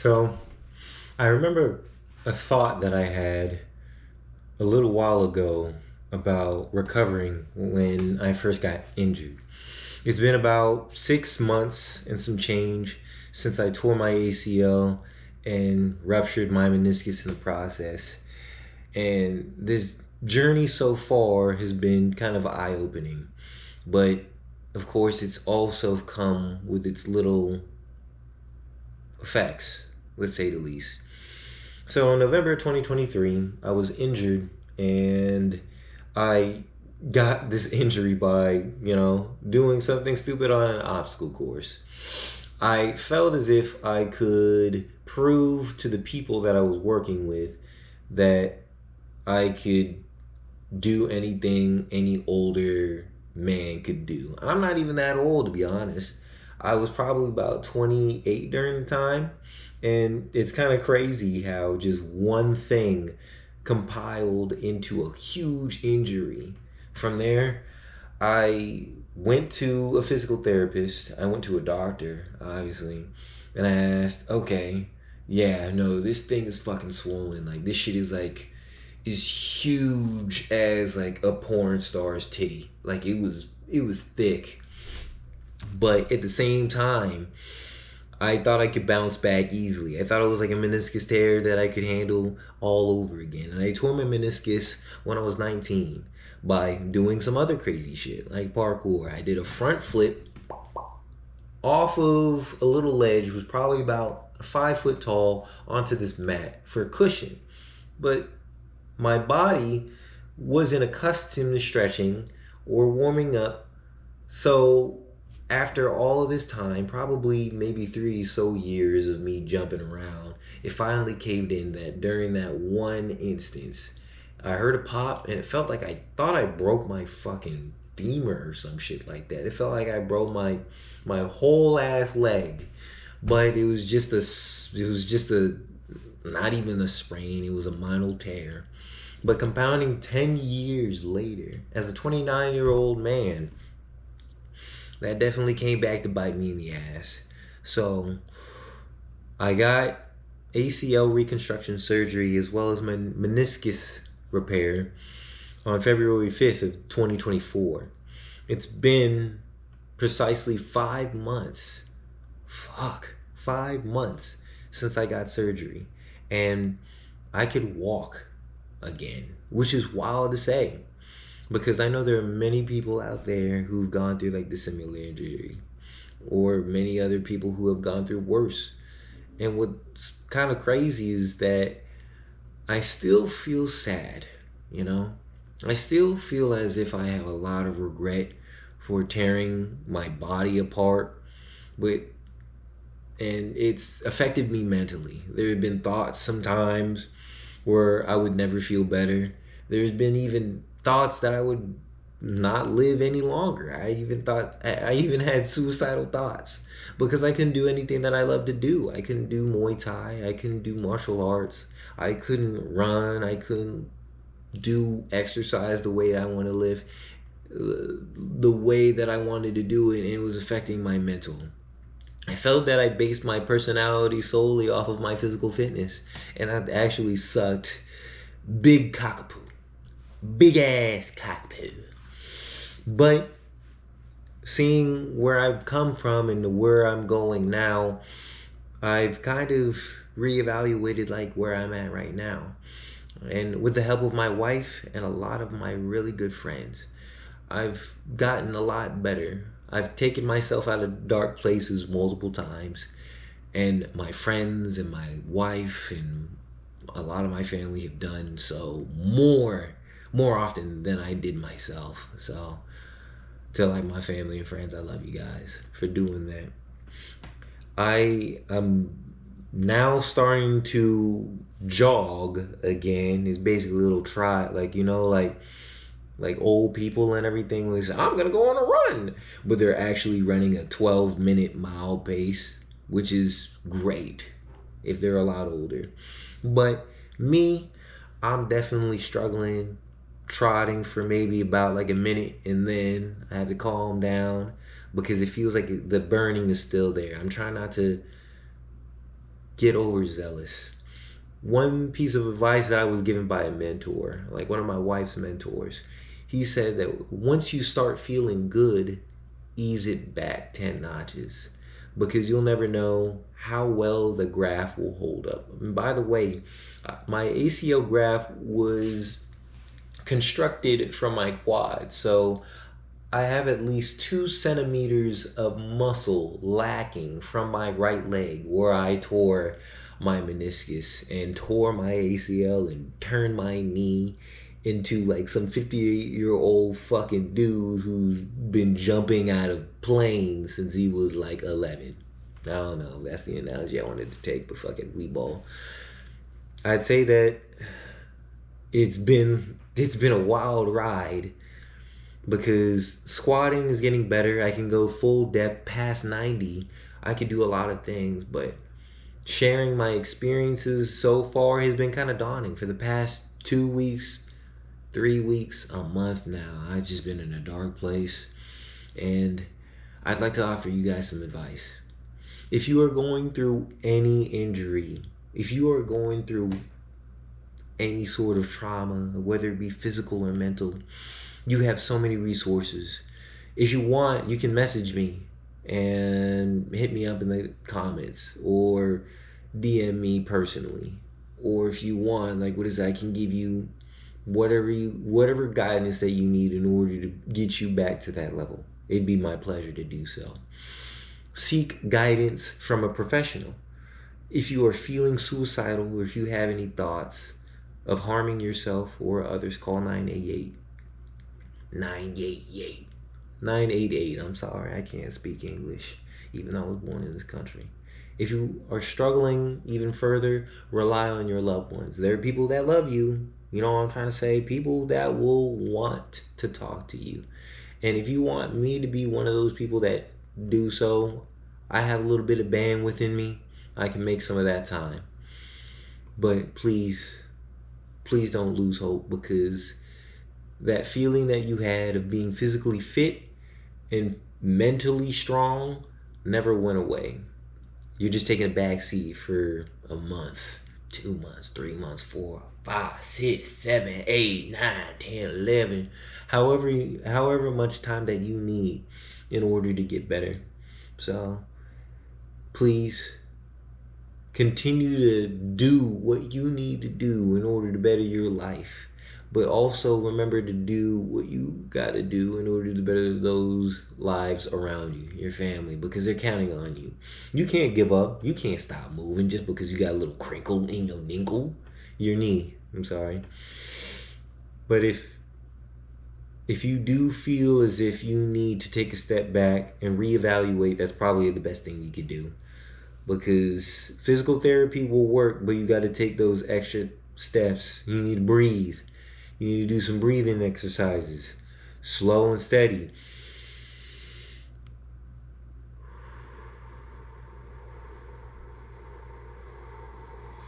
So I remember a thought that I had a little while ago about recovering when I first got injured. It's been about 6 months and some change since I tore my ACL and ruptured my meniscus in the process. And this journey so far has been kind of eye opening. But of course, it's also come with its little effects, let's say the least. So in November 2023, I was injured and I got this injury by, doing something stupid on an obstacle course. I felt as if I could prove to the people that I was working with that I could do anything any older man could do. I'm not even that old, to be honest. I was probably about 28 during the time. And it's kind of crazy how just one thing compiled into a huge injury. From there, I went to a physical therapist. I went to a doctor, obviously. And I asked, okay, yeah, no, this thing is fucking swollen. Like, this shit is like, is huge as like a porn star's titty. Like it was thick. But at the same time, I thought I could bounce back easily. I thought it was like a meniscus tear that I could handle all over again. And I tore my meniscus when I was 19 by doing some other crazy shit like parkour. I did a front flip off of a little ledge, was probably about 5 foot tall, onto this mat for cushion. But my body wasn't accustomed to stretching or warming up. So after all of this time, probably maybe 3 years of me jumping around, it finally caved in that during that one instance, I heard a pop and it felt like I thought I broke my fucking femur or some shit like that. It felt like I broke my whole ass leg. But it was just a not even a sprain, it was a minor tear. But compounding 10 years later, as a 29-year-old man, that definitely came back to bite me in the ass. So I got ACL reconstruction surgery as well as my meniscus repair on February 5th of 2024. It's been precisely 5 months. Fuck, 5 months since I got surgery. And I could walk again, which is wild to say because I know there are many people out there who've gone through like the similar injury or many other people who have gone through worse. And what's kind of crazy is that I still feel sad, you know? I still feel as if I have a lot of regret for tearing my body apart, but and it's affected me mentally. There have been thoughts sometimes where I would never feel better. There's been even thoughts that I would not live any longer. I even had suicidal thoughts because I couldn't do anything that I love to do. I couldn't do Muay Thai. I couldn't do martial arts. I couldn't run. I couldn't do exercise the way I want to live, the way that I wanted to do it, and it was affecting my mental. I felt that I based my personality solely off of my physical fitness, and that actually sucked big cockapoo. Big ass cockapoo. But seeing where I've come from and where I'm going now, I've kind of reevaluated like where I'm at right now. And with the help of my wife and a lot of my really good friends, I've gotten a lot better. I've taken myself out of dark places multiple times, and my friends and my wife and a lot of my family have done so more often than I did myself. So to like my family and friends, I love you guys for doing that. I am now starting to jog again. It's basically a little try, like like old people and everything. They say, I'm gonna go on a run, but they're actually running a 12-minute mile pace, which is great if they're a lot older. But me, I'm definitely struggling trotting for maybe about like a minute, and then I have to calm down because it feels like the burning is still there. I'm trying not to get overzealous. One piece of advice that I was given by a mentor, like one of my wife's mentors, he said that once you start feeling good, ease it back 10 notches, because you'll never know how well the graft will hold up. And by the way, my ACL graft was constructed from my quad, so I have at least 2 centimeters of muscle lacking from my right leg where I tore my meniscus and tore my ACL and turned my knee into like some 58-year-old fucking dude who's been jumping out of planes since he was like 11. I don't know. That's the analogy I wanted to take, but fucking we ball. I'd say that it's been a wild ride, because squatting is getting better. I can go full depth past 90. I can do a lot of things, but sharing my experiences so far has been kind of daunting. For the past 2 weeks, 3 weeks, a month now, I've just been in a dark place, and I'd like to offer you guys some advice. If you are going through any injury, if you are going through any sort of trauma, whether it be physical or mental, you have so many resources. If you want, you can message me and hit me up in the comments, or DM me personally. Or if you want, like, I can give you whatever guidance that you need in order to get you back to that level. It'd be my pleasure to do so. Seek guidance from a professional. If you are feeling suicidal, or if you have any thoughts of harming yourself or others, call 988. 988. 988. I'm sorry, I can't speak English, even though I was born in this country. If you are struggling even further, rely on your loved ones. There are people that love you. You know what I'm trying to say? People that will want to talk to you. And if you want me to be one of those people that do so, I have a little bit of bandwidth in me. I can make some of that time. But please don't lose hope, because that feeling that you had of being physically fit and mentally strong never went away. You're just taking a back seat for a month, 2 months, 3 months, 4, 5, 6, 7, 8, 9, 10, 11, however much time that you need in order to get better. So please continue to do what you need to do in order to better your life. But also remember to do what you got to do in order to better those lives around you, your family, because they're counting on you. You can't give up. You can't stop moving just because you got a little crinkle in your knee. I'm sorry. But if you do feel as if you need to take a step back and reevaluate, that's probably the best thing you could do. Because physical therapy will work, but you got to take those extra steps. You need to breathe. You need to do some breathing exercises, slow and steady.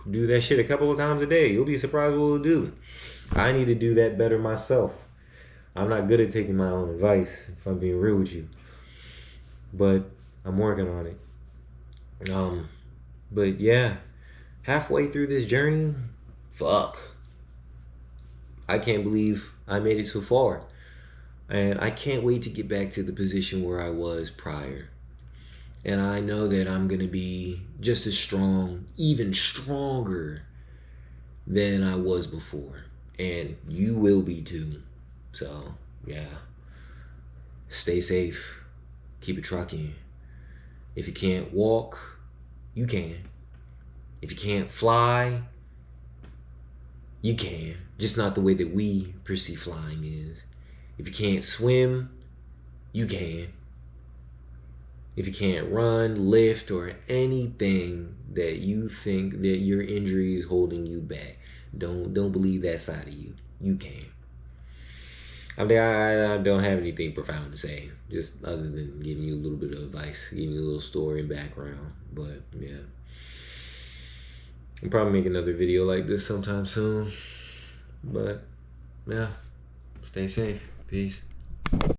Do that shit a couple of times a day. You'll be surprised what it'll do. I need to do that better myself. I'm not good at taking my own advice, if I'm being real with you. But I'm working on it. But yeah, halfway through this journey, fuck. I can't believe I made it so far. And I can't wait to get back to the position where I was prior. And I know that I'm going to be just as strong, even stronger than I was before. And you will be too. So, yeah. Stay safe. Keep it trucking. If you can't walk, you can. If you can't fly, you can. Just not the way that we perceive flying is. If you can't swim, you can. If you can't run, lift, or anything that you think that your injury is holding you back, don't believe that side of you. You can. I mean, I don't have anything profound to say, just other than giving you a little bit of advice, giving you a little story and background. But yeah, I'll probably make another video like this sometime soon. But yeah, stay safe. Peace.